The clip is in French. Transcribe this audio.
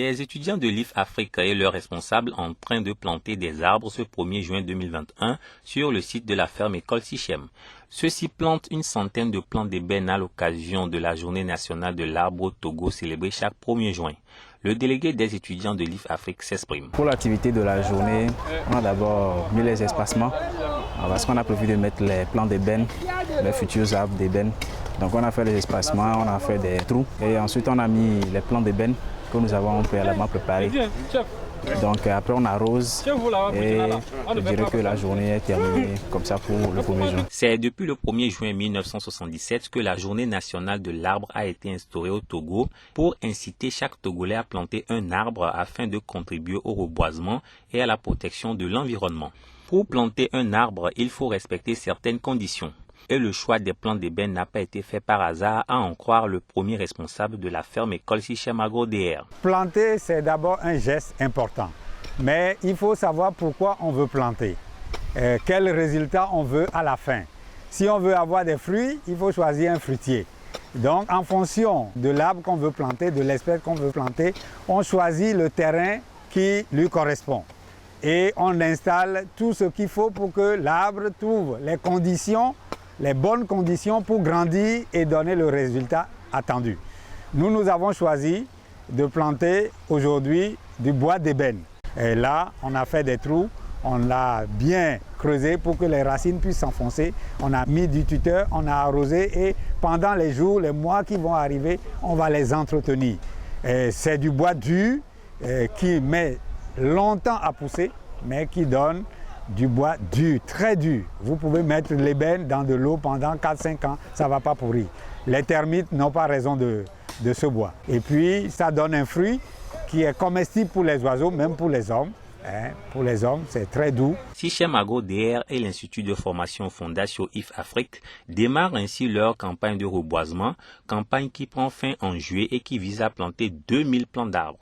Des étudiants de l'IF Afrique et leurs responsables en train de planter des arbres ce 1er juin 2021 sur le site de la ferme École Sichem. Ceux-ci plantent une centaine de plants d'ébène à l'occasion de la journée nationale de l'arbre au Togo célébrée chaque 1er juin. Le délégué des étudiants de l'IF Afrique s'exprime. Pour l'activité de la journée, on a d'abord mis les espacements parce qu'on a prévu de mettre les plants d'ébène, les futurs arbres d'ébène. Donc on a fait les espacements, on a fait des trous et ensuite on a mis les plants d'ébène que nous avons préalablement préparés. Donc après on arrose et je dirais que la journée est terminée comme ça pour le 1er juin. C'est depuis le 1er juin 1977 que la journée nationale de l'arbre a été instaurée au Togo pour inciter chaque Togolais à planter un arbre afin de contribuer au reboisement et à la protection de l'environnement. Pour planter un arbre, il faut respecter certaines conditions. Et le choix des plants d'ébène n'a pas été fait par hasard, à en croire le premier responsable de la ferme École Sichem AgroDR. Planter, c'est d'abord un geste important. Mais il faut savoir pourquoi on veut planter. Quel résultat on veut à la fin. Si on veut avoir des fruits, il faut choisir un fruitier. Donc, en fonction de l'arbre qu'on veut planter, de l'espèce qu'on veut planter, on choisit le terrain qui lui correspond. Et on installe tout ce qu'il faut pour que l'arbre trouve les bonnes conditions pour grandir et donner le résultat attendu. Nous avons choisi de planter aujourd'hui du bois d'ébène. Et là, on a fait des trous, on l'a bien creusé pour que les racines puissent s'enfoncer. On a mis du tuteur, on a arrosé et pendant les jours, les mois qui vont arriver, on va les entretenir. C'est du bois dur qui met longtemps à pousser, mais qui donne du bois dur, très dur. Vous pouvez mettre l'ébène dans de l'eau pendant 4-5 ans, ça ne va pas pourrir. Les termites n'ont pas raison de ce bois. Et puis, ça donne un fruit qui est comestible pour les oiseaux, même pour les hommes. Pour les hommes, c'est très doux. Sichem AgroDR et l'Institut de formation Fondation IF Afrique démarrent ainsi leur campagne de reboisement, campagne qui prend fin en juillet et qui vise à planter 2000 plants d'arbres.